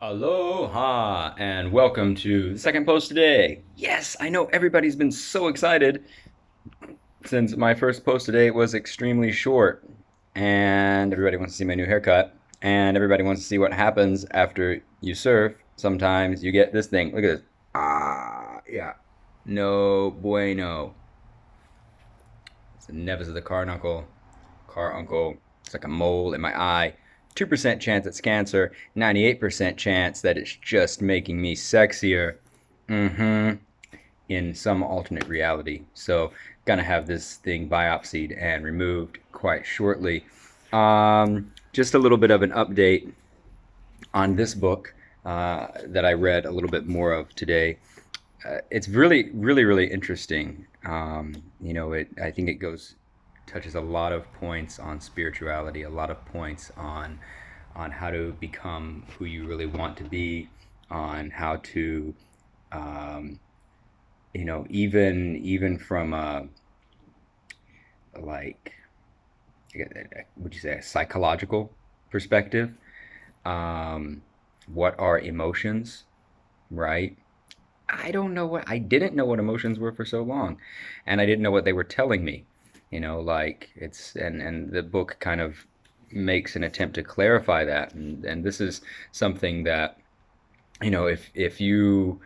Aloha and welcome to the second post today. Yes, I know everybody's been so excited since my first post today was extremely short, and everybody wants to see my new haircut, and everybody wants to see what happens after you surf. Sometimes you get this thing. Look at this. Ah, yeah. No bueno. It's the nevus of the car uncle. It's like a mole in my eye. 2% chance it's cancer, 98% chance that it's just making me sexier. Mm-hmm. In some alternate reality. So, gonna have this thing biopsied and removed quite shortly. Just a little bit of an update on this book that I read a little bit more of today. It's really, really, really interesting. I think it touches a lot of points on spirituality, a lot of points on how to become who you really want to be, on how to, um, even from a like, would you say a psychological perspective? Um, what are emotions, right? I didn't know what emotions were for so long, and I didn't know what they were telling me. Like and the book kind of makes an attempt to clarify that, and this is something that, if you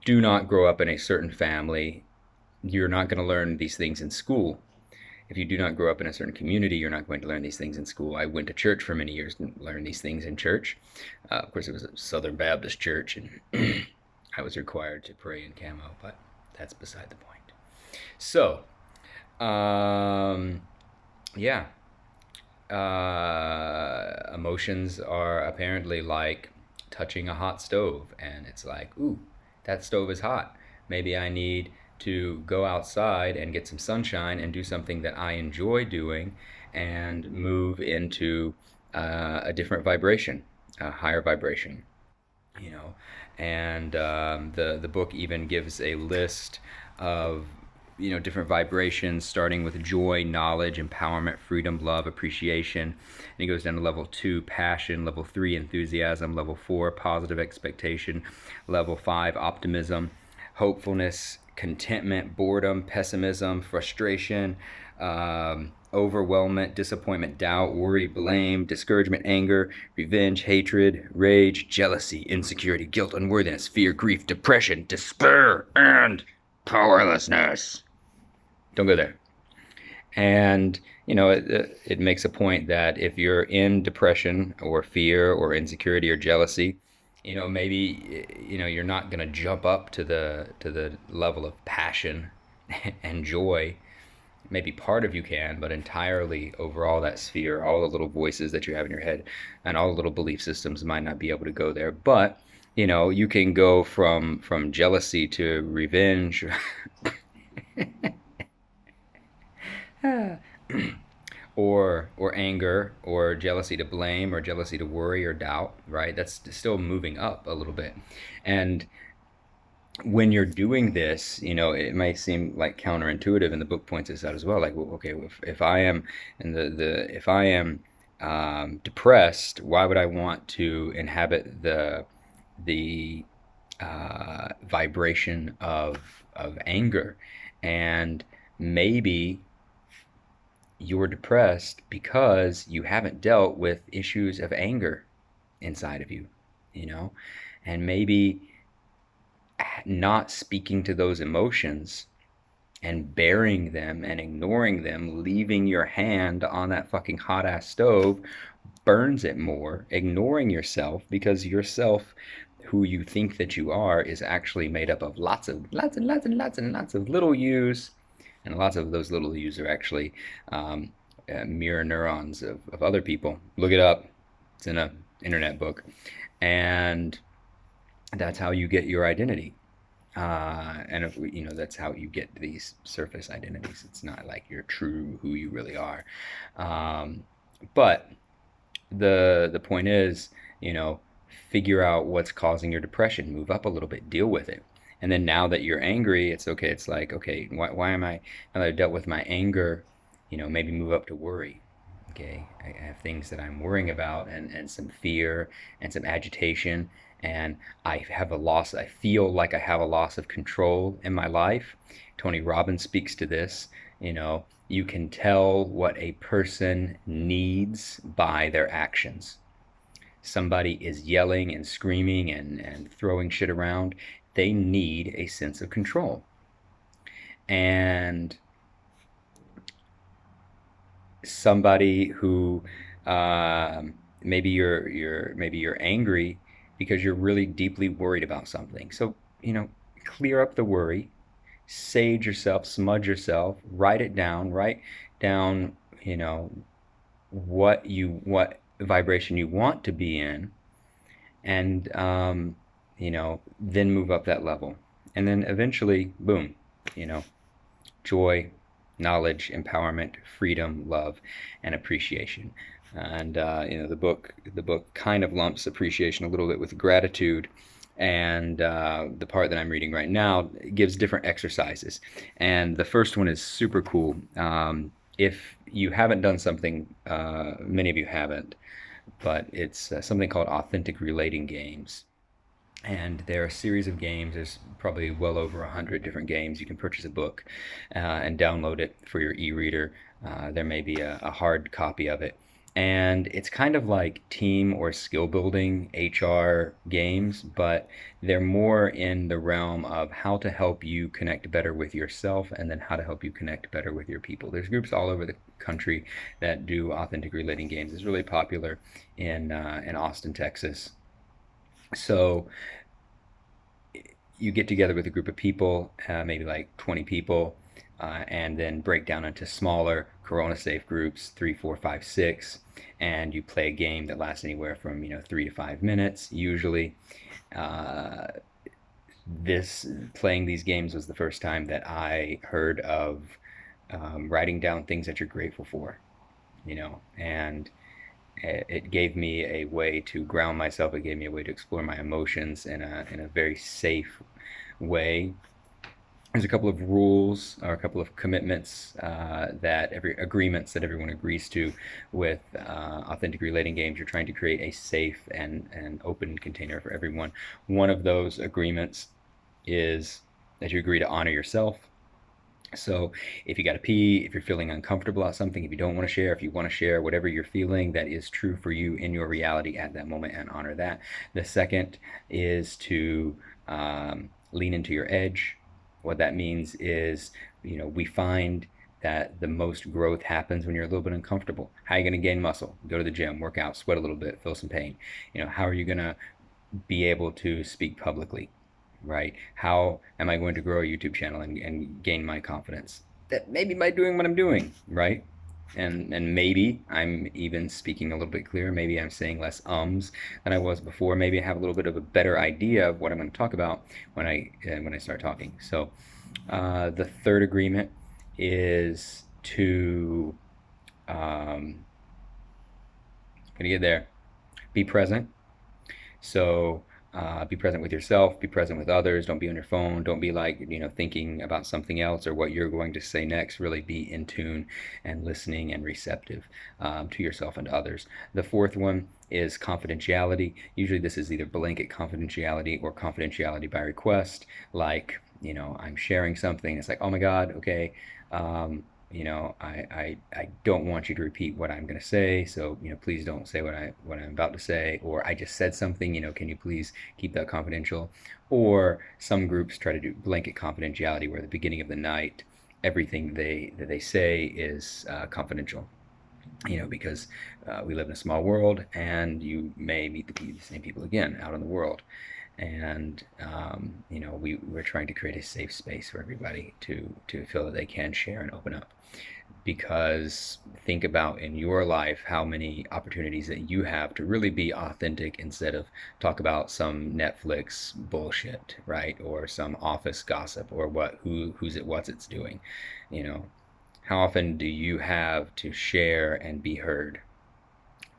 do not grow up in a certain family, you're not going to learn these things in school. If you do not grow up in a certain community, you're not going to learn these things in school. I went to church for many years and learned these things in church. Of course, it was a Southern Baptist church, and I was required to pray in camo, but that's beside the point. So, um, yeah, emotions are apparently like touching a hot stove, and it's like, ooh, that stove is hot. Maybe I need to go outside and get some sunshine and do something that I enjoy doing and move into a different vibration, a higher vibration, you know. And the book even gives a list of different vibrations, starting with joy, knowledge, empowerment, freedom, love, appreciation. And he goes down to level 2, passion, level 3, enthusiasm, level 4, positive expectation, level 5, optimism, hopefulness, contentment, boredom, pessimism, frustration, overwhelmment, disappointment, doubt, worry, blame, discouragement, anger, revenge, hatred, rage, jealousy, insecurity, guilt, unworthiness, fear, grief, depression, despair, and powerlessness. Don't go there. And it makes a point that if you're in depression or fear or insecurity or jealousy, maybe you're not going to jump up to the level of passion and joy. Maybe part of you can, but entirely over all that sphere, all the little voices that you have in your head and all the little belief systems might not be able to go there. But you can go from jealousy to revenge. or anger or jealousy to blame or jealousy to worry or doubt, right? That's still moving up a little bit. And when you're doing this, it might seem like counterintuitive, and the book points this out as well. Like, well, okay, if I am in the if I am depressed, why would I want to inhabit the vibration of anger? And maybe you're depressed because you haven't dealt with issues of anger inside of you, you know, and maybe not speaking to those emotions and burying them and ignoring them, leaving your hand on that fucking hot ass stove burns it more, ignoring yourself, because yourself, who you think that you are, is actually made up of lots of little yous, and lots of those little yous are actually mirror neurons of other people. Look it up. It's in a internet book, and that's how you get your identity. And if, that's how you get these surface identities. It's not like you're true who you really are. But the point is, you know, figure out what's causing your depression, move up a little bit, deal with it. And then now that you're angry, it's okay. It's like, okay, why am I, now that I've dealt with my anger, maybe move up to worry. okay, I have things that I'm worrying about, and some fear and some agitation, and I feel like I have a loss of control in my life. Tony Robbins speaks to this. You can tell what a person needs by their actions. Somebody is yelling and screaming and throwing shit around, they need a sense of control. And somebody who maybe you're angry because you're really deeply worried about something. So, clear up the worry, sage yourself, smudge yourself, write it down, write down, what vibration you want to be in, and then move up that level, and then eventually, boom, joy, knowledge, empowerment, freedom, love, and appreciation. And the book kind of lumps appreciation a little bit with gratitude. And the part that I'm reading right now gives different exercises. And the first one is super cool. If you haven't done something, many of you haven't, but it's something called authentic relating games. And there are a series of games. There's probably well over 100 different games. You can purchase a book and download it for your e-reader. There may be a hard copy of it. And it's kind of like team or skill building HR games, but they're more in the realm of how to help you connect better with yourself, and then how to help you connect better with your people. There's groups all over the country that do authentic relating games. It's really popular in Austin, Texas. So you get together with a group of people, maybe like 20 people, and then break down into smaller Corona safe groups, 3, 4, 5, 6, and you play a game that lasts anywhere from 3 to 5 minutes usually. Uh, this Playing these games was the first time that I heard of writing down things that you're grateful for, and it gave me a way to ground myself. It gave me a way to explore my emotions in a very safe way. There's a couple of rules, or a couple of commitments, agreements that everyone agrees to with authentic relating games. You're trying to create a safe and open container for everyone. One of those agreements is that you agree to honor yourself. So if you got to pee, if you're feeling uncomfortable about something, if you don't want to share, if you want to share, whatever you're feeling that is true for you in your reality at that moment, and honor that. The second is to lean into your edge. What that means is, we find that the most growth happens when you're a little bit uncomfortable. How are you going to gain muscle? Go to the gym, work out, sweat a little bit, feel some pain. How are you going to be able to speak publicly? Right? How am I going to grow a YouTube channel and gain my confidence? That maybe by doing what I'm doing, right? And maybe I'm even speaking a little bit clearer. Maybe I'm saying less ums than I was before. Maybe I have a little bit of a better idea of what I'm going to talk about when I start talking. So the third agreement is to gonna get there. Be present. So be present with yourself, be present with others. Don't be on your phone. Don't be thinking about something else or what you're going to say next. Really be in tune and listening and receptive to yourself and to others. The fourth one is confidentiality. Usually this is either blanket confidentiality or confidentiality by request. Like, I'm sharing something. It's like, oh my God, okay. I don't want you to repeat what I'm going to say, so please don't say what I'm about to say. Or I just said something, can you please keep that confidential? Or some groups try to do blanket confidentiality, where at the beginning of the night, everything that they say is confidential. Because we live in a small world, and you may meet the same people again out in the world. And we're trying to create a safe space for everybody to feel that they can share and open up. Because think about in your life how many opportunities that you have to really be authentic, instead of talk about some Netflix bullshit, right? Or some office gossip, or what's it's doing. How often do you have to share and be heard?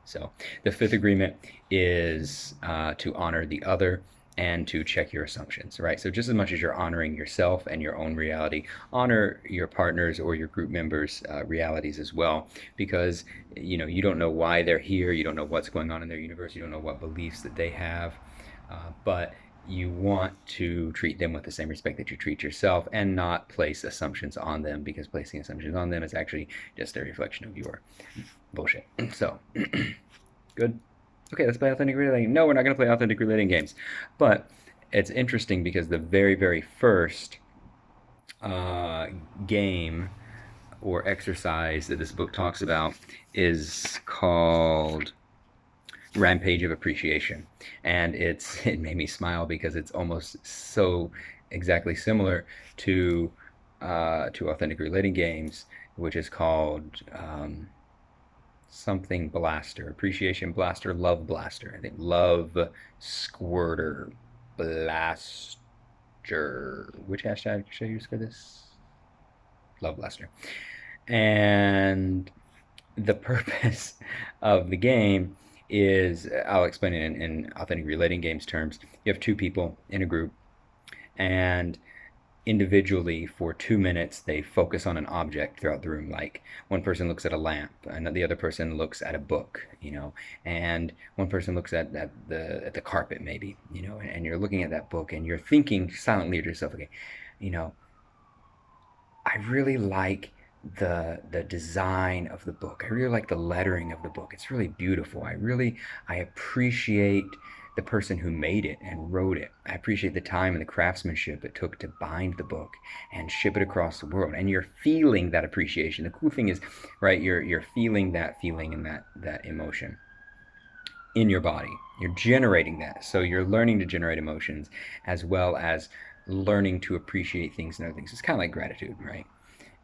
So the fifth agreement is to honor the other. and to check your assumptions, right? So just as much as you're honoring yourself and your own reality, honor your partners or your group members' realities as well, because you don't know why they're here, you don't know what's going on in their universe, you don't know what beliefs that they have, but you want to treat them with the same respect that you treat yourself and not place assumptions on them, because placing assumptions on them is actually just a reflection of your bullshit. So, good. Okay, let's play authentic relating. No, we're not going to play authentic relating games. But it's interesting because the very, very first game or exercise that this book talks about is called Rampage of Appreciation. And it made me smile because it's almost so exactly similar to authentic relating games, which is called something Blaster, Appreciation Blaster, Love Blaster. I think Love Squirter Blaster. Which hashtag should I use for this? Love Blaster. And the purpose of the game is, I'll explain it in authentic relating games terms. You have two people in a group, and individually for 2 minutes they focus on an object throughout the room. Like one person looks at a lamp and the other person looks at a book, and one person looks at the carpet maybe, and you're looking at that book and you're thinking silently to yourself, okay, I really like the design of the book. I really like the lettering of the book. It's really beautiful. I appreciate the person who made it and wrote it. I appreciate the time and the craftsmanship it took to bind the book and ship it across the world. And you're feeling that appreciation. The cool thing is, right, you're feeling that feeling and that emotion in your body. You're generating that. So you're learning to generate emotions as well as learning to appreciate things and other things. It's kind of like gratitude, right?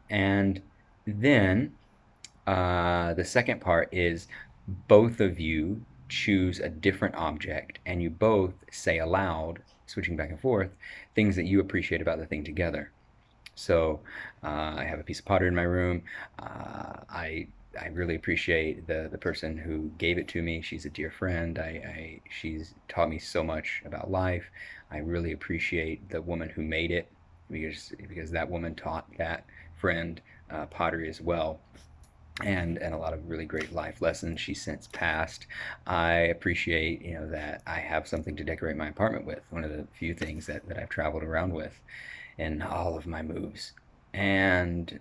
And then the second part is both of you choose a different object and you both say aloud, switching back and forth, things that you appreciate about the thing together. So I have a piece of pottery in my room. I really appreciate the person who gave it to me. She's a dear friend. She's taught me so much about life. I really appreciate the woman who made it, because that woman taught that friend pottery as well, and a lot of really great life lessons. She's since passed. I appreciate that I have something to decorate my apartment with. One of the few things that I've traveled around with in all of my moves, and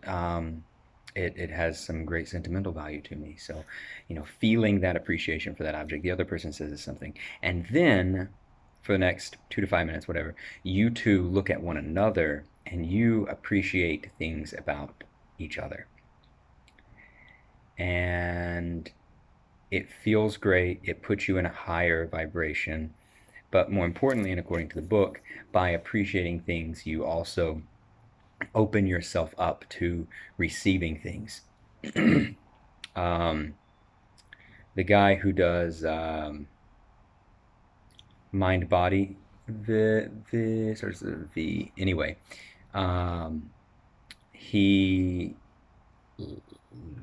it has some great sentimental value to me. So feeling that appreciation for that object, the other person says something, and then for the next 2 to 5 minutes, whatever, you two look at one another and you appreciate things about each other. And it feels great. It puts you in a higher vibration. But more importantly, and according to the book, by appreciating things, you also open yourself up to receiving things. The guy who does mind body, anyway, he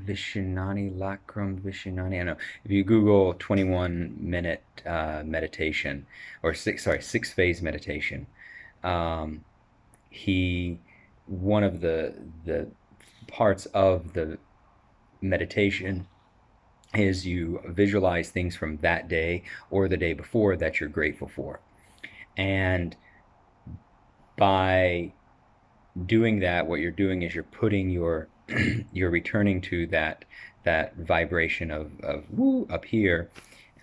Vishnani, I don't know. If you Google 21-minute meditation, or 6-phase meditation, one of the parts of the meditation is you visualize things from that day or the day before that you're grateful for. And by doing that, what you're doing is you're putting you're returning to that vibration of woo up here,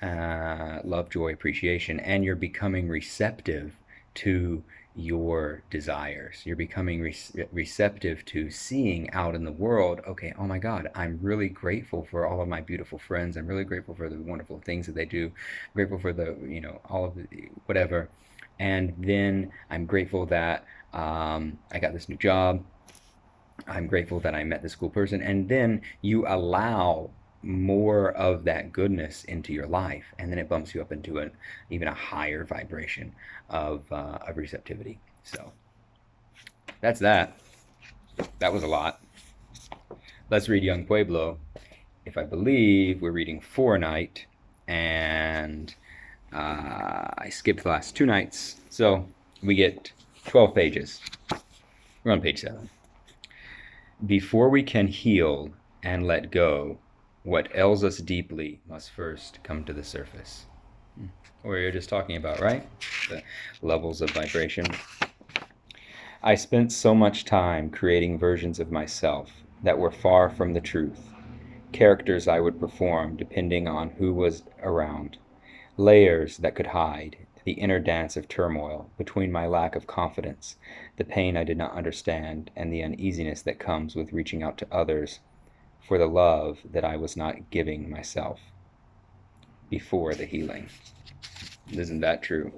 love, joy, appreciation, and you're becoming receptive to your desires. You're becoming receptive to seeing out in the world, okay, oh my God, I'm really grateful for all of my beautiful friends. I'm really grateful for the wonderful things that they do. I'm grateful for all of the whatever. And then I'm grateful that I got this new job. I'm grateful that I met this cool person. And then you allow more of that goodness into your life, and then it bumps you up into even a higher vibration of receptivity. So that's that. That was a lot. Let's read Young Pueblo. If I believe we're reading 4 a night, and I skipped the last 2 nights, so we get 12 pages. We're on page 7. Before we can heal and let go, what ails us deeply must first come to the surface. What you're just talking about, right? The levels of vibration. I spent so much time creating versions of myself that were far from the truth, characters I would perform depending on who was around, layers that could hide the inner dance of turmoil between my lack of confidence, the pain I did not understand, and the uneasiness that comes with reaching out to others for the love that I was not giving myself before the healing. Isn't that true?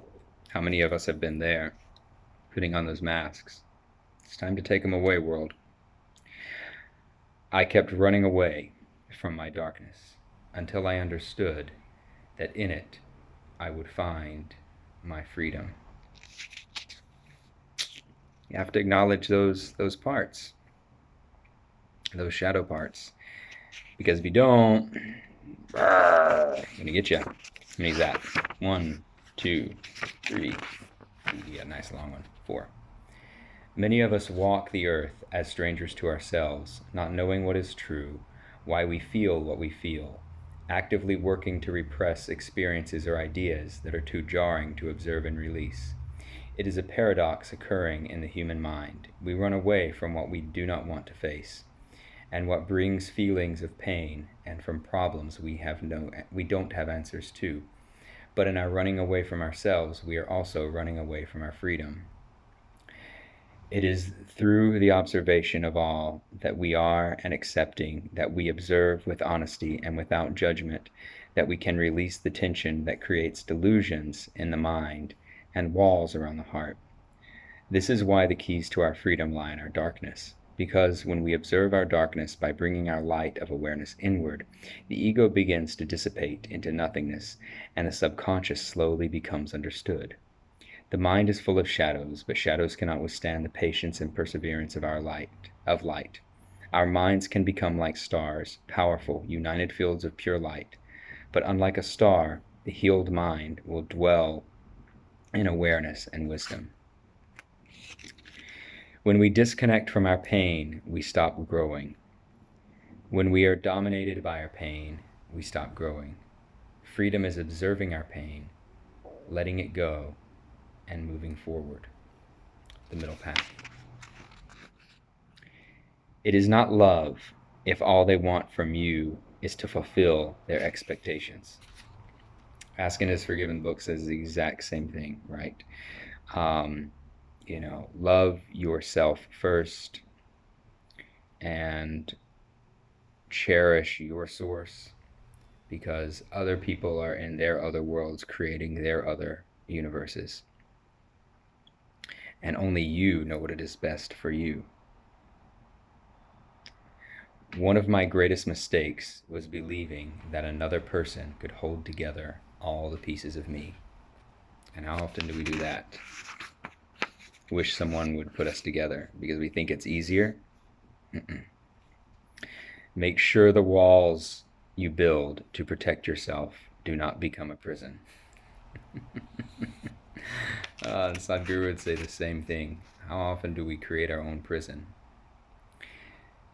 How many of us have been there, putting on those masks? It's time to take them away, world. I kept running away from my darkness until I understood that in it I would find my freedom. You have to acknowledge those parts, those shadow parts, because if you don't, I'm gonna get you. How many is that? 1, 2, 3. Yeah, nice long one. 4. Many of us walk the earth as strangers to ourselves, not knowing what is true, why we feel what we feel, actively working to repress experiences or ideas that are too jarring to observe and release. It is a paradox occurring in the human mind. We run away from what we do not want to face, and what brings feelings of pain, and from problems we don't have answers to. But in our running away from ourselves, we are also running away from our freedom. It is through the observation of all that we are and accepting that we observe with honesty and without judgment that we can release the tension that creates delusions in the mind and walls around the heart. This is why the keys to our freedom lie in our darkness, because when we observe our darkness by bringing our light of awareness inward, the ego begins to dissipate into nothingness, and the subconscious slowly becomes understood. The mind is full of shadows, but shadows cannot withstand the patience and perseverance of light. Our minds can become like stars, powerful, united fields of pure light. But unlike a star, the healed mind will dwell in awareness and wisdom. When we disconnect from our pain, we stop growing. When we are dominated by our pain, we stop growing. Freedom is observing our pain, letting it go, and moving forward. The middle path. It is not love if all they want from you is to fulfill their expectations. Asking is Forgiven book says the exact same thing, right? Love yourself first and cherish your source, because other people are in their other worlds creating their other universes. And only you know what it is best for you. One of my greatest mistakes was believing that another person could hold together all the pieces of me. And how often do we do that? Wish someone would put us together because we think it's easier. Make sure the walls you build to protect yourself do not become a prison. Sadhguru would say the same thing. How often do we create our own prison?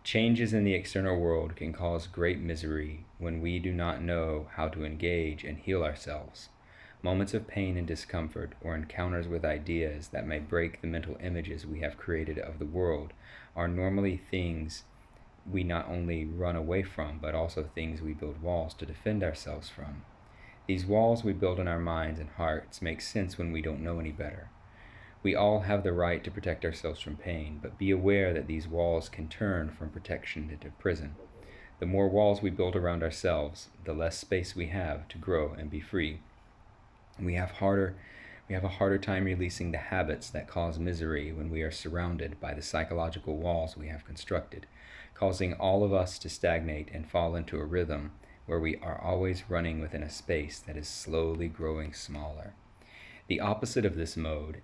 Changes in the external world can cause great misery when we do not know how to engage and heal ourselves. Moments of pain and discomfort, or encounters with ideas that may break the mental images we have created of the world, are normally things we not only run away from, but also things we build walls to defend ourselves from. These walls we build in our minds and hearts make sense when we don't know any better. We all have the right to protect ourselves from pain, but be aware that these walls can turn from protection into prison. The more walls we build around ourselves, the less space we have to grow and be free. We have a harder time releasing the habits that cause misery when we are surrounded by the psychological walls we have constructed, causing all of us to stagnate and fall into a rhythm where we are always running within a space that is slowly growing smaller. The opposite of this mode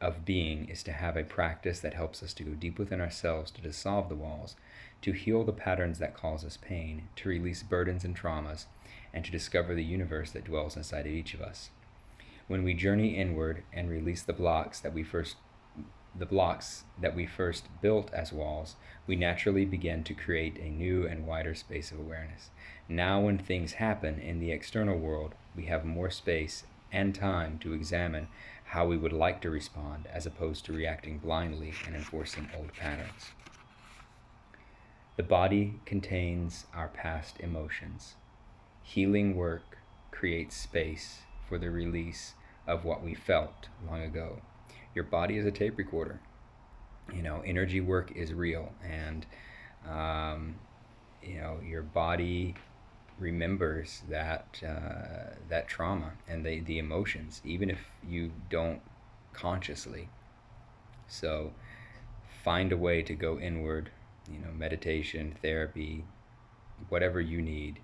of being is to have a practice that helps us to go deep within ourselves, to dissolve the walls, to heal the patterns that cause us pain, to release burdens and traumas, and to discover the universe that dwells inside of each of us. When we journey inward and release the blocks that we first built as walls, we naturally begin to create a new and wider space of awareness. Now, when things happen in the external world, we have more space and time to examine how we would like to respond, as opposed to reacting blindly and enforcing old patterns. The body contains our past emotions. Healing work creates space for the release of what we felt long ago. Your body is a tape recorder. Energy work is real, and your body remembers that trauma and the emotions, even if you don't consciously. So find a way to go inward, meditation, therapy, whatever you need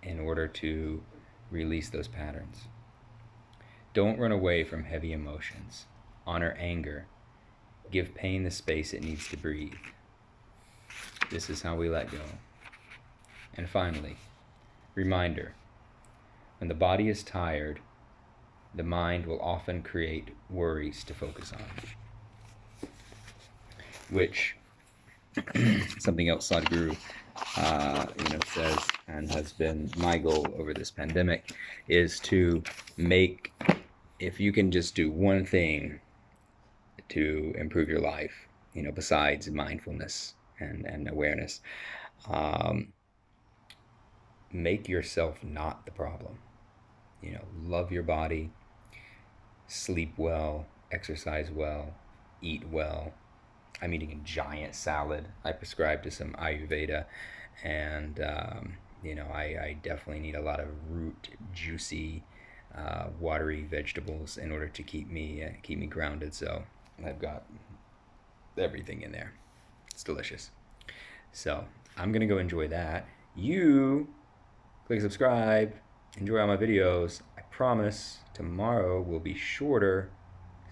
in order to release those patterns. Don't run away from heavy emotions. Honor anger. Give pain the space it needs to breathe. This is how we let go. And finally, reminder: when the body is tired, the mind will often create worries to focus on. Which, something else Sadhguru says, and has been my goal over this pandemic, is to make, if you can just do one thing to improve your life, besides mindfulness and awareness, make yourself not the problem. Love your body, sleep well, exercise well, eat well. I'm eating a giant salad. I prescribe to some Ayurveda, and I definitely need a lot of root, juicy, watery vegetables in order to keep me grounded. So I've got everything in there. It's delicious. So I'm gonna go enjoy that. You click subscribe, enjoy all my videos. I promise tomorrow will be shorter.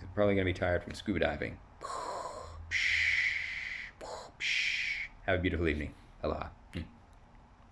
I'm probably gonna be tired from scuba diving. Have a beautiful evening. Aloha.